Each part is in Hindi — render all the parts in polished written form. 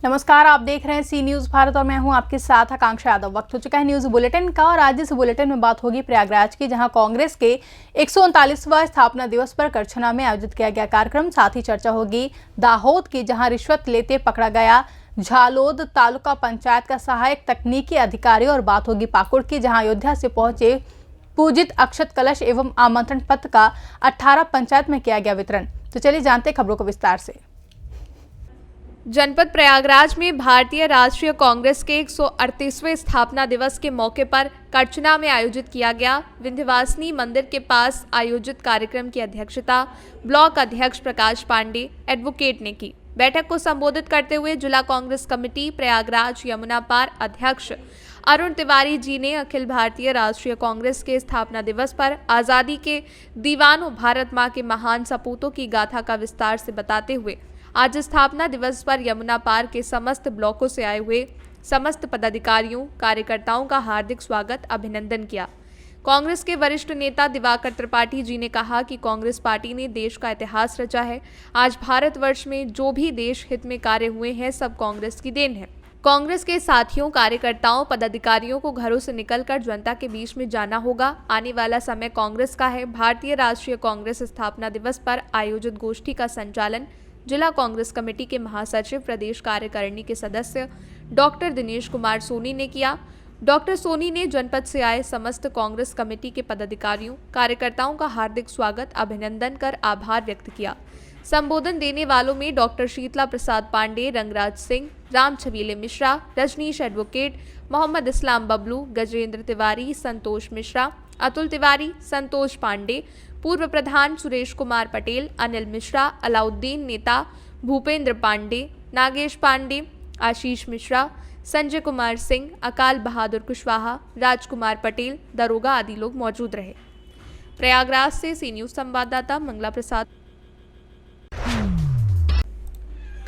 नमस्कार, आप देख रहे हैं सी न्यूज भारत और मैं हूं आपके साथ आकांक्षा यादव। वक्त हो चुका है न्यूज बुलेटिन का और आज इस बुलेटिन में बात होगी प्रयागराज की, जहां कांग्रेस के 139वां स्थापना दिवस पर करछना में आयोजित किया गया कार्यक्रम। साथ ही चर्चा होगी दाहोद की, जहां रिश्वत लेते पकड़ा गया झालोद तालुका पंचायत का सहायक तकनीकी अधिकारी, और बात होगी पाकुड़ की, जहां अयोध्या से पहुंचे पूजित अक्षत कलश एवं आमंत्रण पत्र का 18 पंचायत में किया गया वितरण। तो चलिए जानते खबरों को विस्तार से। जनपद प्रयागराज में भारतीय राष्ट्रीय कांग्रेस के 138वें स्थापना दिवस के मौके पर करछना में आयोजित किया गया विंध्यवासिनी मंदिर के पास आयोजित कार्यक्रम की अध्यक्षता ब्लॉक अध्यक्ष प्रकाश पांडे एडवोकेट ने की। बैठक को संबोधित करते हुए जिला कांग्रेस कमेटी प्रयागराज यमुना पार अध्यक्ष अरुण तिवारी जी ने अखिल भारतीय राष्ट्रीय कांग्रेस के स्थापना दिवस पर आज़ादी के दीवानों भारत मां के महान सपूतों की गाथा का विस्तार से बताते हुए आज स्थापना दिवस पर यमुना पार के समस्त ब्लॉकों से आए हुए समस्त पदाधिकारियों कार्यकर्ताओं का हार्दिक स्वागत अभिनंदन किया। कांग्रेस के वरिष्ठ नेता दिवाकर त्रिपाठी जी ने कहा कि कांग्रेस पार्टी ने देश का इतिहास रचा है। आज भारतवर्ष में जो भी देश हित में कार्य हुए हैं सब कांग्रेस की देन है। कांग्रेस के साथियों कार्यकर्ताओं पदाधिकारियों को घरों से निकलकर जनता के बीच में जाना होगा। आने वाला समय कांग्रेस का है। भारतीय राष्ट्रीय कांग्रेस स्थापना दिवस पर आयोजित गोष्ठी का संचालन जिला कांग्रेस कमेटी के महासचिव प्रदेश कार्यकारिणी के सदस्य डॉक्टर दिनेश कुमार सोनी ने किया। डॉक्टर सोनी ने जनपद से आए समस्त कांग्रेस कमेटी के पदाधिकारियों कार्यकर्ताओं का हार्दिक स्वागत अभिनंदन कर आभार व्यक्त किया। संबोधन देने वालों में डॉक्टर शीतला प्रसाद पांडे, रंगराज सिंह, राम छबीले मिश्रा, रजनीश एडवोकेट, मोहम्मद इस्लाम बबलू, गजेंद्र तिवारी, संतोष मिश्रा, अतुल तिवारी, संतोष पांडे, पूर्व प्रधान सुरेश कुमार पटेल, अनिल मिश्रा, अलाउद्दीन नेता, भूपेंद्र पांडे, नागेश पांडे, आशीष मिश्रा, संजय कुमार सिंह, अकाल बहादुर कुशवाहा, राजकुमार पटेल, दरोगा आदि लोग मौजूद रहे। प्रयागराज से सी न्यूज संवाददाता मंगला प्रसाद।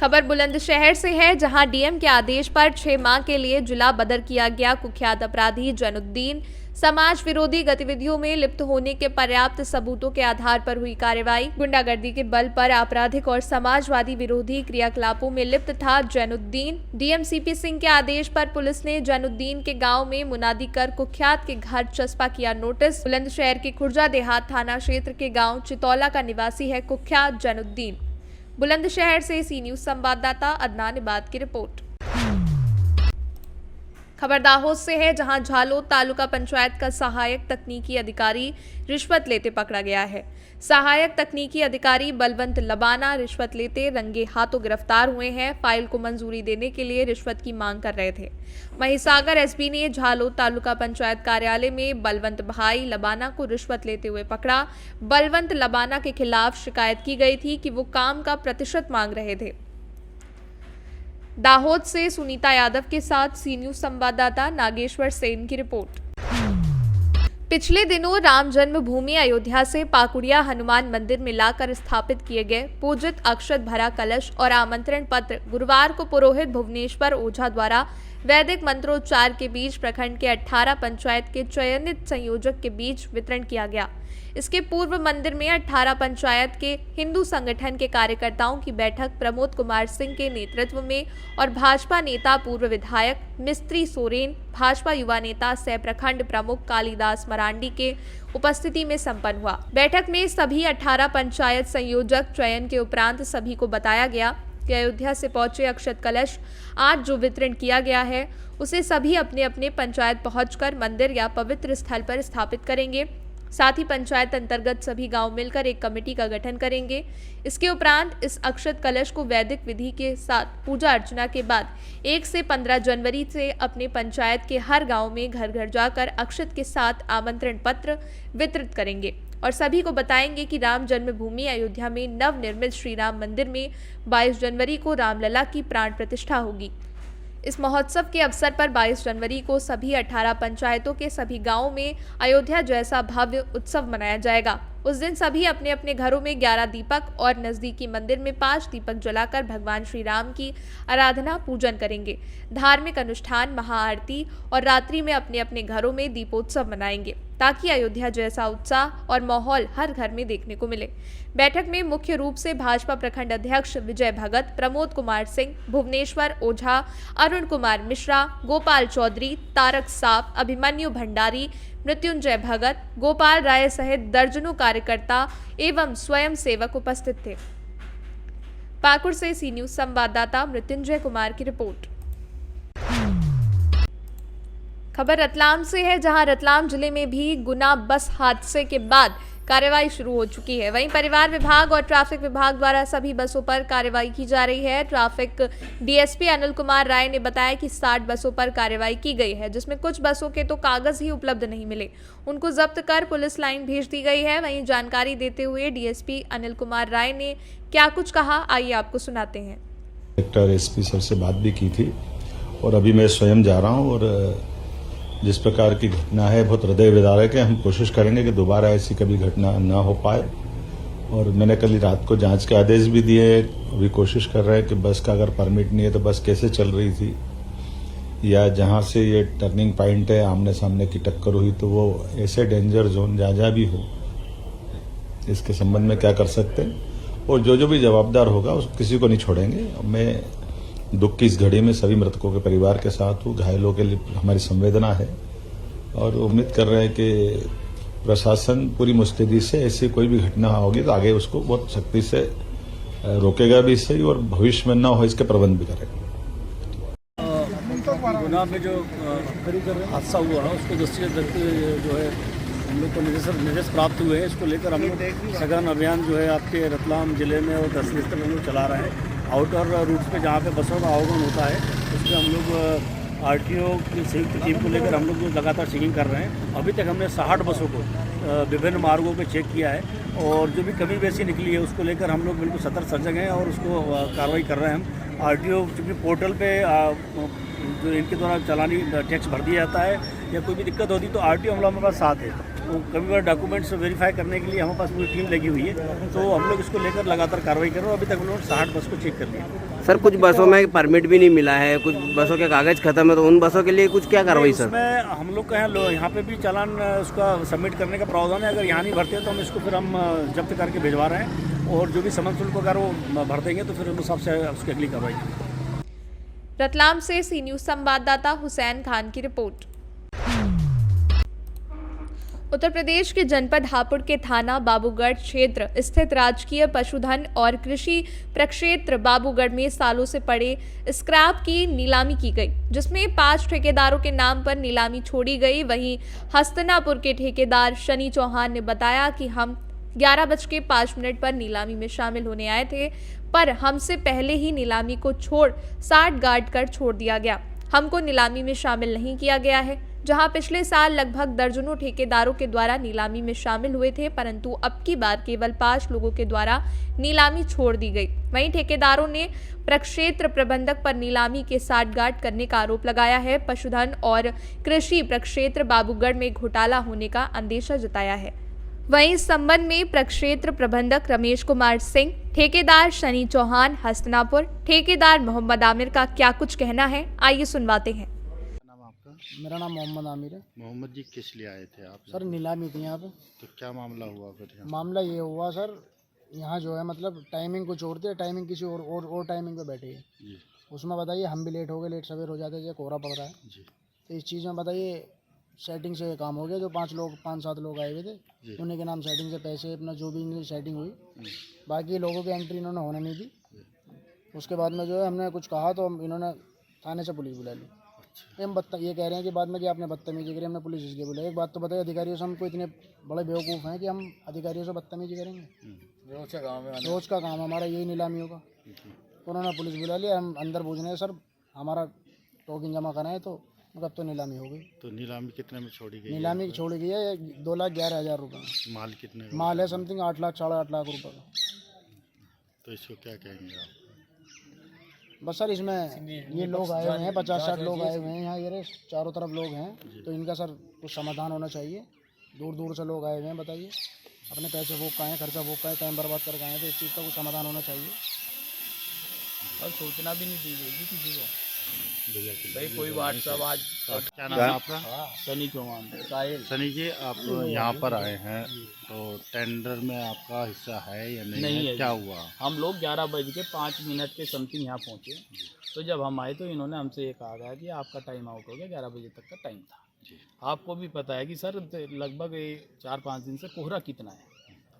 खबर बुलंदशहर से है, जहां डीएम के आदेश पर 6 माह के लिए जिला बदर किया गया कुख्यात अपराधी जैनुद्दीन समाज विरोधी गतिविधियों में लिप्त होने के पर्याप्त सबूतों के आधार पर हुई कार्रवाई। गुंडागर्दी के बल पर आपराधिक और समाजवादी विरोधी क्रियाकलापों में लिप्त था जैनुद्दीन। डीएम सीपी सिंह के आदेश पर पुलिस ने जैनुद्दीन के गांव में मुनादी कर कुख्यात के घर चस्पा किया नोटिस। बुलंदशहर के खुर्जा देहात थाना क्षेत्र के गाँव चितौला का निवासी है कुख्यात जैनुद्दीन। बुलंदशहर से सी न्यूज संवाददाता अदनान इबाद की रिपोर्ट। खबर दाहोद से है, जहां झालोद तालुका पंचायत का सहायक तकनीकी अधिकारी रिश्वत लेते पकड़ा गया है। सहायक तकनीकी अधिकारी बलवंत लबाना रिश्वत लेते रंगे हाथों गिरफ्तार हुए हैं। फाइल को मंजूरी देने के लिए रिश्वत की मांग कर रहे थे। महिसागर एसपी ने झालोद तालुका पंचायत कार्यालय में बलवंत भाई लबाना को रिश्वत लेते हुए पकड़ा। बलवंत लबाना के खिलाफ शिकायत की गई थी कि वो काम का प्रतिशत मांग रहे थे। दाहोद से सुनीता यादव के साथ सी न्यूज संवाददाता नागेश्वर सेन की रिपोर्ट। पिछले दिनों राम जन्मभूमि अयोध्या से पाकुड़िया हनुमान मंदिर में लाकर स्थापित किए गए पूजित अक्षत भरा कलश और आमंत्रण पत्र गुरुवार को पुरोहित भुवनेश्वर ओझा द्वारा वैदिक मंत्रोच्चार के बीच प्रखंड के 18 पंचायत के चयनित संयोजक के बीच वितरण किया गया। इसके पूर्व मंदिर में 18 पंचायत के हिंदू संगठन के कार्यकर्ताओं की बैठक प्रमोद कुमार सिंह के नेतृत्व में और भाजपा नेता पूर्व विधायक मिस्त्री सोरेन, भाजपा युवा नेता सह प्रखंड प्रमुख कालीदास मरांडी के उपस्थिति में संपन्न हुआ। बैठक में सभी 18 पंचायत संयोजक चयन के उपरांत सभी को बताया गया कि अयोध्या से पहुंचे अक्षत कलश आज जो वितरण किया गया है उसे सभी अपने अपने पंचायत पहुंचकर मंदिर या पवित्र स्थल पर स्थापित करेंगे। साथ ही पंचायत अंतर्गत सभी गांव मिलकर एक कमेटी का गठन करेंगे। इसके उपरांत इस अक्षत कलश को वैदिक विधि के साथ पूजा अर्चना के बाद 1 से 15 जनवरी से अपने पंचायत के हर गांव में घर घर जाकर अक्षत के साथ आमंत्रण पत्र वितरित करेंगे और सभी को बताएंगे कि राम जन्मभूमि अयोध्या में नवनिर्मित श्री राम मंदिर में 22 जनवरी को रामलला की प्राण प्रतिष्ठा होगी। इस महोत्सव के अवसर पर 22 जनवरी को सभी 18 पंचायतों के सभी गांवों में अयोध्या जैसा भव्य उत्सव मनाया जाएगा। उस दिन सभी अपने अपने घरों में 11 दीपक और नजदीकी मंदिर में 5 दीपक जलाकर भगवान श्री राम की आराधना पूजन करेंगे। धार्मिक अनुष्ठान, महाआरती और रात्रि में अपने अपने घरों में दीपोत्सव मनाएंगे। ताकि अयोध्या जैसा उत्साह और माहौल हर घर में देखने को मिले। बैठक में मुख्य रूप से भाजपा प्रखंड अध्यक्ष विजय भगत, प्रमोद कुमार सिंह, भुवनेश्वर ओझा, अरुण कुमार मिश्रा, गोपाल चौधरी, तारक साफ, अभिमन्यु भंडारी, मृत्युंजय भगत, गोपाल राय सहित दर्जनों कार्यकर्ता एवं स्वयं सेवक उपस्थित थे। पाकुड़ से सी न्यूज संवाददाता मृत्युंजय कुमार की रिपोर्ट। खबर रतलाम से है, जहां रतलाम जिले में भी गुना बस हादसे के बाद कार्रवाई शुरू हो चुकी है। वहीं परिवहन विभाग और ट्रैफिक विभाग द्वारा सभी बसों पर कार्रवाई की जा रही है। ट्रैफिक डीएसपी अनिल कुमार राय ने बताया कि 60 बसों पर कार्रवाई की गई है, जिसमें कुछ बसों के तो कागज ही उपलब्ध नहीं मिले, उनको जब्त कर पुलिस लाइन भेज दी गई है। वहीं जानकारी देते हुए डीएसपी अनिल कुमार राय ने क्या कुछ कहा, आइए आपको सुनाते हैं। कलेक्टर एसपी सर से बात भी की थी और अभी मैं स्वयं जा रहा हूं और जिस प्रकार की घटना है बहुत हृदय विदारक है। हम कोशिश करेंगे कि दोबारा ऐसी कभी घटना ना हो पाए और मैंने कल रात को जांच के आदेश भी दिए। अभी कोशिश कर रहे हैं कि बस का अगर परमिट नहीं है तो बस कैसे चल रही थी, या जहां से ये टर्निंग पॉइंट है आमने सामने की टक्कर हुई तो वो ऐसे डेंजर जोन जहाँ भी हो, इसके संबंध में क्या कर सकते हैं और जो भी जवाबदार होगा उस किसी को नहीं छोड़ेंगे। मैं दुख की इस घड़ी में सभी मृतकों के परिवार के साथ हूँ, घायलों के लिए हमारी संवेदना है और उम्मीद कर रहे हैं कि प्रशासन पूरी मुस्तैदी से ऐसी कोई भी घटना होगी तो आगे उसको बहुत सख्ती से रोकेगा भी सही और भविष्य में न हो इसके प्रबंध भी करेगा। गुना में जो हादसा हुआ है उसको दृष्टि रखते हुए जो है हम लोग को निर्देश प्राप्त हुए हैं। इसको लेकर हम लोग सघन अभियान जो है आपके रतलाम जिले में और 10 स्तर हम लोग चला रहे हैं। आउटर रूट्स पे जहाँ पे बसों का आवागमन होता है उस पर हम लोग आरटीओ की संयुक्त टीम को लेकर हम लोग लगातार चेकिंग कर रहे हैं। अभी तक हमने 60 बसों को विभिन्न मार्गों पे चेक किया है और जो भी कमी वैसी निकली है उसको लेकर हम लोग बिल्कुल सतर्क सजग हैं और उसको कार्रवाई कर रहे हैं। हम आरटीओ चूँकि पोर्टल पे जो इनके द्वारा चालानी टैक्स भर दिया जाता है या कोई भी दिक्कत होती तो आरटीओ हम लोग हमारे पास साथ है, तो कभी बार डॉक्यूमेंट्स वेरीफाई करने के लिए हमारे पास पूरी टीम लगी हुई है, तो हम लोग इसको लेकर लगातार कार्रवाई कर रहे हैं। अभी तक हम लोग 60 बस को चेक कर लिया। सर कुछ बसों में परमिट भी नहीं मिला है, कुछ बसों के कागज खत्म है, तो उन बसों के लिए कुछ क्या कार्रवाई सर? इसमें हम लोग का यहाँ पे भी चालान उसका सबमिट करने का प्रावधान है। अगर यहाँ नहीं भरते तो हम इसको फिर हम जब्त करके भिजवा रहे हैं और जो भी समन शुल्क अगर वो भर देंगे तो फिर उस हिसाब से उसकी अगली कार्रवाई। रतलाम से सी न्यूज संवाददाता हुसैन खान की रिपोर्ट। उत्तर प्रदेश के जनपद हापुड़ के थाना बाबूगढ़ क्षेत्र स्थित राजकीय पशुधन और कृषि प्रक्षेत्र बाबूगढ़ में सालों से पड़े स्क्रैप की नीलामी की गई, जिसमें 5 ठेकेदारों के नाम पर नीलामी छोड़ी गई। वहीं हस्तनापुर के ठेकेदार शनि चौहान ने बताया कि हम 11:05 पर नीलामी में शामिल होने आए थे, पर हमसे पहले ही नीलामी को छोड़ 60 गार्ड कर छोड़ दिया गया। हमको नीलामी में शामिल नहीं किया गया है। जहां पिछले साल लगभग दर्जनों ठेकेदारों के द्वारा नीलामी में शामिल हुए थे, परंतु अब की बार केवल 5 लोगों के द्वारा नीलामी छोड़ दी गई। वहीं ठेकेदारों ने प्रक्षेत्र प्रबंधक पर नीलामी के साठगांठ करने का आरोप लगाया है। पशुधन और कृषि प्रक्षेत्र बाबूगढ़ में घोटाला होने का अंदेशा जताया है। वहीं इस संबंध में प्रक्षेत्र प्रबंधक रमेश कुमार सिंह, ठेकेदार शनि चौहान हस्तनापुर, ठेकेदार मोहम्मद आमिर का क्या कुछ कहना है, आइए सुनवाते हैं। मेरा नाम मोहम्मद आमिर है। मोहम्मद जी किस लिए आए थे आप? सर नीलामी थी यहाँ पे। तो क्या मामला हुआ फिर यहाँ? मामला ये हुआ सर, यहाँ जो है मतलब टाइमिंग कुछ और थी, टाइमिंग किसी और टाइमिंग पे बैठी है जी। उसमें बताइए हम भी लेट हो गए, लेट सवेर हो जाते थे, कोहरा पड़ रहा है जी। तो इस चीज़ में बताइए सेटिंग से ये काम हो गया। जो 5-7 लोग आए हुए थे उन्हीं के नाम सेटिंग से पैसे अपना जो भी इनकी सेटिंग हुई, बाकी लोगों की एंट्री इन्होंने होने नहीं दी। उसके बाद में जो है हमने कुछ कहा तो इन्होंने थाने से पुलिस बुला ली। ये कह रहे हैं कि बाद में कि आपने बदतमीजी करी, हमने पुलिस इसलिए बुलाई। एक बात तो बताइए, अधिकारियों से हमको इतने बड़े बेवकूफ़ हैं कि हम अधिकारियों से बदतमीजी करेंगे? रोज़ का काम हमारा यही नीलामियों का। उन्होंने पुलिस बुला लिया, हम अंदर पूछने हैं सर हमारा टोकन जमा कराएं, तो कब तो नीलामी हो गई। तो नीलामी कितने में छोड़ी गई? नीलामी छोड़ी गई है 2,11,000 रुपये। माल कितने का? माल है समथिंग 8 लाख 8.5 लाख रुपये का। तो इसको क्या कहेंगे आप? बस सर इसमें ये लोग आए हुए हैं, 50-60 लोग आए हुए हैं यहाँ, ये चारों तरफ लोग हैं, तो इनका सर कुछ समाधान होना चाहिए। दूर दूर से लोग आए हुए हैं, बताइए अपने पैसे फूक का है, खर्चा फूक का है, टाइम बर्बाद कर गए हैं, तो इस चीज़ का कुछ समाधान होना चाहिए। और सूचना भी नहीं दी गई किसी को। भैया की भाई कोई व्हाट्सअप आज क्या नाम है आपका? सनी चौहान साहिल। सनी जी, आप यहाँ पर आए हैं तो टेंडर में आपका हिस्सा है या नहीं, नहीं है? है क्या जी। हुआ? हम लोग 11:05 के समथिंग यहाँ पहुँचे। तो जब हम आए तो इन्होंने हमसे ये कहा गया कि आपका टाइम आउट हो गया, 11 बजे तक का टाइम था। आपको भी पता है कि सर लगभग 4-5 दिन से कोहरा कितना है,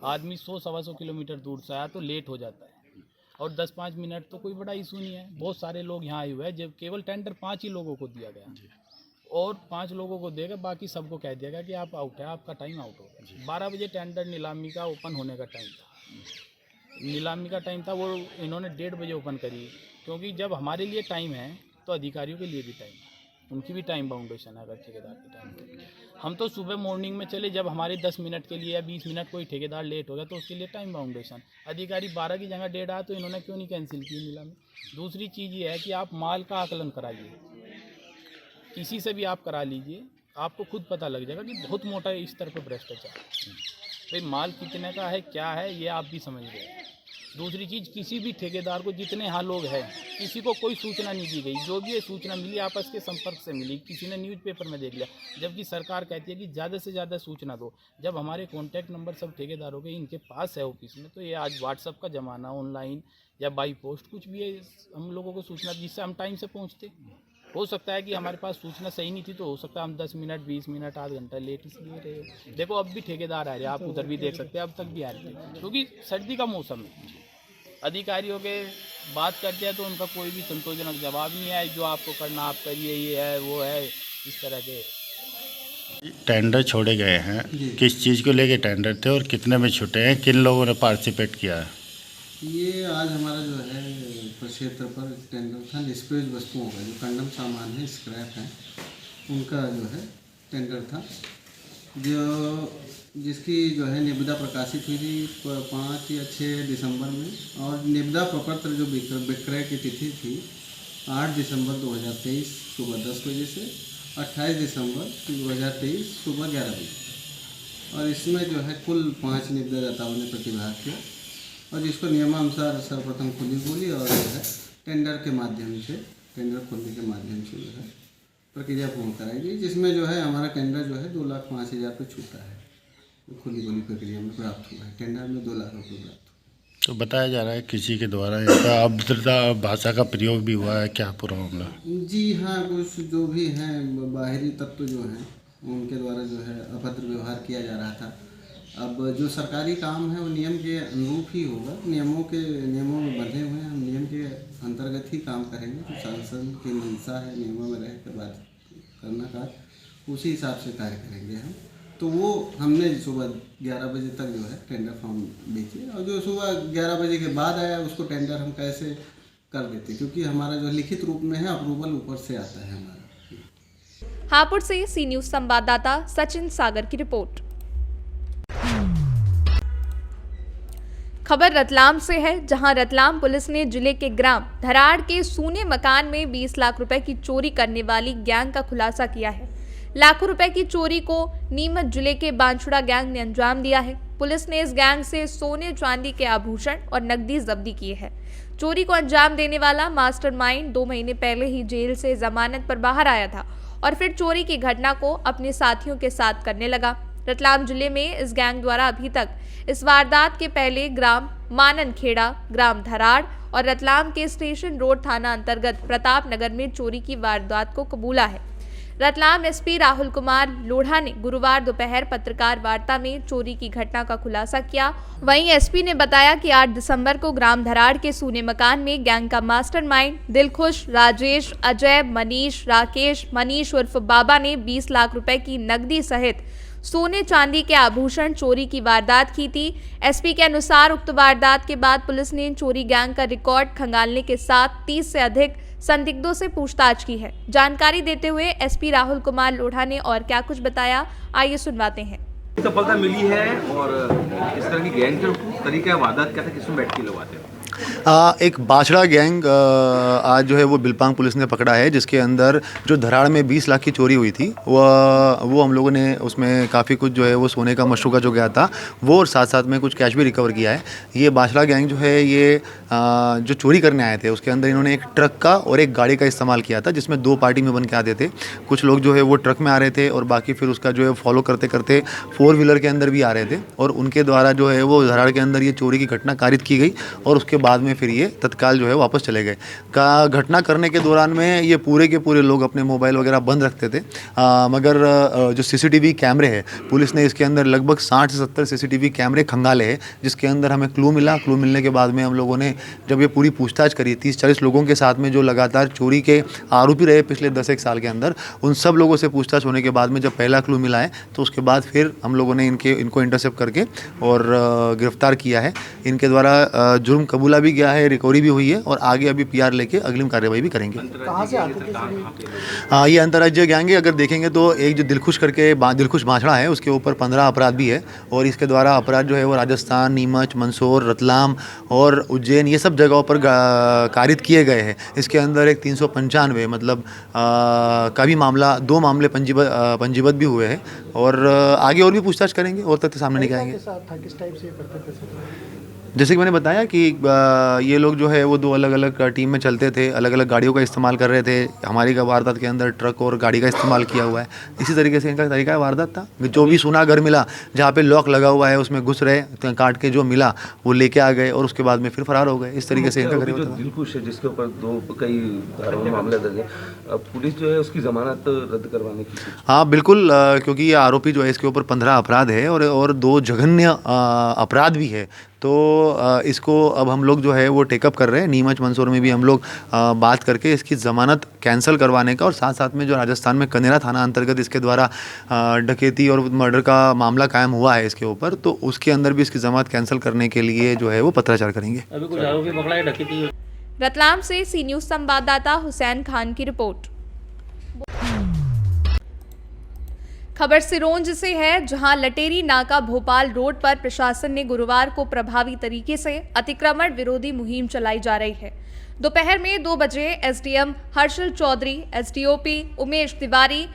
आदमी 100-125 किलोमीटर दूर से आया तो लेट हो जाता है, और 10-5 मिनट तो कोई बड़ा इशू नहीं है। बहुत सारे लोग यहाँ आए हुए हैं, जब केवल टेंडर 5 ही लोगों को दिया गया और 5 लोगों को देगा, बाकी सबको कह दिया गया कि आप आउट है, आपका टाइम आउट हो गया। 12 बजे टेंडर नीलामी का ओपन होने का टाइम था, नीलामी का टाइम था, वो इन्होंने 1:30 बजे ओपन करी, क्योंकि जब हमारे लिए टाइम है तो अधिकारियों के लिए भी टाइम है, उनकी भी टाइम बाउंडेशन है। अगर ठेकेदार के टाइम हम तो सुबह मॉर्निंग में चले, जब हमारे 10 मिनट के लिए या 20 मिनट कोई ठेकेदार लेट हो गया तो उसके लिए टाइम बाउंडेशन। अधिकारी 12 की जगह 1:30 आया तो इन्होंने क्यों नहीं कैंसिल की नीलामी। दूसरी चीज़ ये है कि आप माल का आकलन कराइए, किसी से भी आप करा लीजिए, आपको खुद पता लग जाएगा कि बहुत मोटा स्तर पर भ्रष्टाचार है। भाई माल कितने का है, क्या है, ये आप भी समझ गए। दूसरी चीज़, किसी भी ठेकेदार को, जितने यहाँ लोग हैं, किसी को कोई सूचना नहीं दी गई। जो भी ये सूचना मिली आपस के संपर्क से मिली, किसी ने न्यूज़पेपर में देख लिया, जबकि सरकार कहती है कि ज़्यादा से ज़्यादा सूचना दो। जब हमारे कॉन्टैक्ट नंबर सब ठेकेदारों के इनके पास है ऑफिस में, तो ये आज व्हाट्सअप का ज़माना, ऑनलाइन या बाई पोस्ट कुछ भी है, हम लोगों को सूचना जिससे हम टाइम से पहुँचते। हो सकता है कि हमारे पास सूचना सही नहीं थी, तो हो सकता है हम 10 मिनट 20 मिनट आध घंटा लेट इसलिए रहे। देखो अब भी ठेकेदार आ रहे हैं, आप उधर भी देख सकते हैं, अब तक भी आ रहे थे, क्योंकि सर्दी का मौसम है। अधिकारियों के बात करते हैं तो उनका कोई भी संतोषजनक जवाब नहीं है, जो आपको करना आप करिए, ये है वो है, इस तरह के। टेंडर छोड़े गए हैं, किस चीज़ को लेके टेंडर थे और कितने में छूटे हैं, किन लोगों ने पार्टिसिपेट किया है? ये आज हमारा जो है क्षेत्र पर टेंडर था निष्प्रयोज वस्तुओं का, जो कंडम सामान है, स्क्रैप है, उनका जो है टेंडर था, जो जिसकी जो है निविदा प्रकाशित हुई थी 5 या 6 दिसंबर में, और निविदा प्रपत्र जो विक्रय की तिथि थी 8 दिसंबर 2023 सुबह 10 बजे से 28 दिसंबर 2023 सुबह 11 बजे। और इसमें जो है कुल 5 निविदादाताओं ने प्रतिभाग किया, और जिसको नियमानुसार सर्वप्रथम खुली बोली और जो है टेंडर के माध्यम से, टेंडर खोलने के माध्यम से जो है प्रक्रिया पूर्ण कराई गई, जिसमें जो है हमारा टेंडर जो है 2,05,000 पे छूटा है, खुली बोली प्रक्रिया में प्राप्त हुआ है। टेंडर में 2 लाख रुपये प्राप्त हुआ। तो बताया जा रहा है किसी के द्वारा इसका अभद्रता भाषा का प्रयोग भी हुआ है, क्या पूरा मामला? जी हाँ, कुछ जो भी हैं बाहरी तत्व जो हैं उनके द्वारा जो है अभद्र व्यवहार किया जा रहा था। अब जो सरकारी काम है वो नियम के अनुरूप ही होगा, नियमों में बंधे हुए हैं, हम नियम के अंतर्गत ही काम करेंगे। तो सांसद की मंशा है नियमों में रह कर बात करना का, उसी हिसाब से कार्य करेंगे हम। तो वो हमने सुबह 11 बजे तक जो है टेंडर फॉर्म बेचे, और जो सुबह 11 बजे के बाद आया उसको टेंडर हम कैसे कर देते, क्योंकि हमारा जो लिखित रूप में है अप्रूवल ऊपर से आता है हमारा। हापुड़ से सी न्यूज संवाददाता सचिन सागर की रिपोर्ट। खबर रतलाम से है, जहां रतलाम पुलिस ने जिले के ग्राम धराड़ के सूने मकान में 20 लाख रुपए की चोरी करने वाली गैंग का खुलासा किया है। लाखों रुपए की चोरी को नीमच जिले के बांछुड़ा गैंग ने अंजाम दिया है। पुलिस ने इस गैंग से सोने चांदी के आभूषण और नकदी जब्ती की है। चोरी को अंजाम देने वाला मास्टरमाइंड 2 महीने पहले ही जेल से जमानत पर बाहर आया था और फिर चोरी की घटना को अपने साथियों के साथ करने लगा। रतलाम जिले में इस गैंग द्वारा अभी तक इस वारदात के पहले ग्राम माननखेड़ा, ग्राम धराड़ और रतलाम के स्टेशन रोड थाना अंतर्गत प्रताप नगर में चोरी की वारदात को कबूला है। रतलाम एसपी राहुल कुमार लोढ़ा ने गुरुवार दोपहर पत्रकार वार्ता में चोरी की घटना का खुलासा किया। वहीं एसपी ने बताया कि 8 दिसंबर को ग्राम धराड़ के सूने मकान में गैंग का मास्टरमाइंड दिलखुश, राजेश, अजय, मनीष, राकेश, मनीष उर्फ बाबा ने 20 लाख रुपए की नकदी सहित सोने चांदी के आभूषण चोरी की वारदात की थी। एसपी के अनुसार उक्त वारदात के बाद पुलिस ने चोरी गैंग का रिकॉर्ड खंगालने के साथ 30 से अधिक संदिग्धों से पूछताछ की है। जानकारी देते हुए एसपी राहुल कुमार लोढ़ा ने और क्या कुछ बताया, आइए सुनवाते हैं। सफलता मिली है, और इस तरह की गैंग के तरीका वारदात क्या था, किसमें बैठ के लोग आते हैं? एक बाछड़ा गैंग आज जो है वो बिलपांग पुलिस ने पकड़ा है, जिसके अंदर जो धराड़ में 20 लाख की चोरी हुई थी वो हम लोगों ने उसमें काफ़ी कुछ जो है वो सोने का मशरूका जो गया था वो, और साथ साथ में कुछ कैश भी रिकवर किया है। ये बाछड़ा गैंग जो है ये जो चोरी करने आए थे उसके अंदर इन्होंने एक ट्रक का और एक गाड़ी का इस्तेमाल किया था, जिसमें 2 पार्टी में बन के आते थे। कुछ लोग जो है वो ट्रक में आ रहे थे और बाकी फिर उसका जो है फॉलो करते करते 4 व्हीलर के अंदर भी आ रहे थे, और उनके द्वारा जो है वो धराड़ के अंदर ये चोरी की घटना कारित की गई और उसके बाद में फिर ये तत्काल जो है वापस चले गए। घटना करने के दौरान में ये पूरे के पूरे लोग अपने मोबाइल वगैरह बंद रखते थे, मगर जो सीसीटीवी कैमरे हैं पुलिस ने इसके अंदर लगभग 60 से 70 सीसीटीवी कैमरे खंगाले हैं, जिसके अंदर हमें क्लू मिला। क्लू मिलने के बाद में हम लोगों ने जब ये पूरी पूछताछ करी 30-40 लोगों के साथ में जो लगातार चोरी के आरोपी रहे पिछले 10-1 साल के अंदर, उन सब लोगों से पूछताछ होने के बाद में जब पहला क्लू मिला है तो उसके बाद फिर हम लोगों ने इनको इंटरसेप्ट करके और गिरफ्तार किया है। इनके द्वारा जुर्म कबूला भी गया है, रिकवरी भी हुई है और आगे अभी पीआर लेके अगली कार्रवाई भी करेंगे। कहाँ से आते थे? ये अंतर्राज्यीय गैंग है। अगर देखेंगे तो एक जो दिलखुश दिलखुश बाछड़ा है उसके ऊपर 15 अपराध भी है, और इसके द्वारा अपराध जो है वो राजस्थान, नीमच, मंदसौर, रतलाम और उज्जैन ये सब जगहों पर कारित किए गए हैं। इसके अंदर एक 395 मतलब का भी मामला, 2 मामले पंजीबद्ध भी हुए हैं, और आगे और भी पूछताछ करेंगे और तथ्य सामने निकल आएंगे। किस टाइप से करते थे? जैसे कि मैंने बताया कि ये लोग जो है वो 2 अलग अलग टीम में चलते थे, अलग अलग गाड़ियों का इस्तेमाल कर रहे थे। हमारी का वारदात के अंदर ट्रक और गाड़ी का इस्तेमाल किया हुआ है। इसी तरीके से इनका तरीका वारदात था। जो भी सुना घर मिला जहाँ पे लॉक लगा हुआ है उसमें घुस रहे, काट के जो मिला वो लेके आ गए और उसके बाद में फिर फरार हो गए। इस तरीके से इनका करीब होता था। दिलखुश है जिसके ऊपर कई धाराओं में मामला दर्ज है, पुलिस जो है उसकी जमानत रद्द करवाने की। हाँ बिल्कुल, क्योंकि ये आरोपी जो है इसके ऊपर 15 अपराध है और 2 जघन्य अपराध भी है, तो इसको अब हम लोग जो है वो टेकअप कर रहे हैं। नीमच, मंदसौर में भी हम लोग बात करके इसकी ज़मानत कैंसिल करवाने का, और साथ साथ में जो राजस्थान में कनेरा थाना अंतर्गत इसके द्वारा डकैती और मर्डर का मामला कायम हुआ है इसके ऊपर, तो उसके अंदर भी इसकी ज़मानत कैंसिल करने के लिए जो है वो पत्राचार करेंगे। अभी कुछ आरोपी पकड़ा है डकैती। रतलाम से सी न्यूज़ संवाददाता हुसैन खान की रिपोर्ट। खबर सिरोंज से है, जहां लटेरी नाका भोपाल रोड पर प्रशासन ने गुरुवार को प्रभावी तरीके से अतिक्रमण विरोधी मुहिम चलाई जा रही है। दोपहर में 2 बजे एसडीएम हर्षल चौधरी, एसडीओपी उमेश तिवारी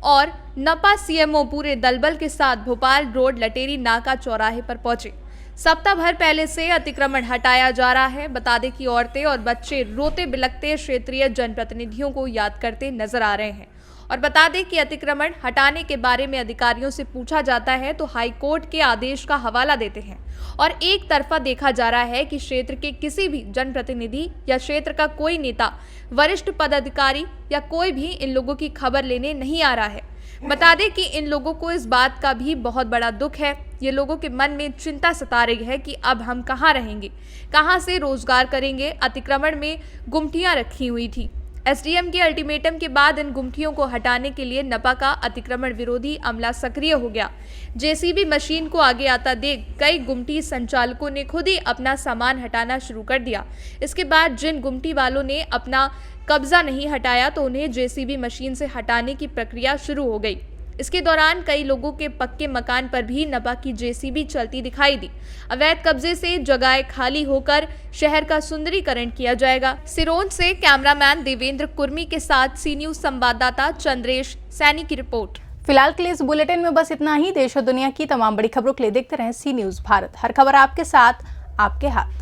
और नपा सीएमओ पूरे दलबल के साथ भोपाल रोड लटेरी नाका चौराहे पर पहुंचे। सप्ताह भर पहले से अतिक्रमण हटाया जा रहा है। बता दें कि औरतें और बच्चे रोते बिलखते क्षेत्रीय जनप्रतिनिधियों को याद करते नजर आ रहे हैं। और बता दें कि अतिक्रमण हटाने के बारे में अधिकारियों से पूछा जाता है तो हाईकोर्ट के आदेश का हवाला देते हैं, और एक तरफा देखा जा रहा है कि क्षेत्र के किसी भी जनप्रतिनिधि या क्षेत्र का कोई नेता, वरिष्ठ पदाधिकारी या कोई भी इन लोगों की खबर लेने नहीं आ रहा है। बता दें कि इन लोगों को इस बात का भी बहुत बड़ा दुख है। ये लोगों के मन में चिंता सता रही है कि अब हम कहाँ रहेंगे, कहाँ से रोजगार करेंगे। अतिक्रमण में गुमटियां रखी हुई थी। एसडीएम के अल्टीमेटम के बाद इन गुमटियों को हटाने के लिए नपा का अतिक्रमण विरोधी अमला सक्रिय हो गया। जेसीबी मशीन को आगे आता देख कई गुमटी संचालकों ने खुद ही अपना सामान हटाना शुरू कर दिया। इसके बाद जिन गुमटी वालों ने अपना कब्जा नहीं हटाया तो उन्हें जेसीबी मशीन से हटाने की प्रक्रिया शुरू हो गई। इसके दौरान कई लोगों के पक्के मकान पर भी नपा की जेसीबी चलती दिखाई दी। अवैध कब्जे से जगहें खाली होकर शहर का सुंदरीकरण किया जाएगा। सिरोंज से कैमरामैन देवेंद्र कुर्मी के साथ सी न्यूज़ संवाददाता चंद्रेश सैनी की रिपोर्ट। फिलहाल के लिए इस बुलेटिन में बस इतना ही। देश और दुनिया की तमाम बड़ी खबरों के लिए देखते रहें सी न्यूज़ भारत। हर खबर आपके साथ, आपके हाथ।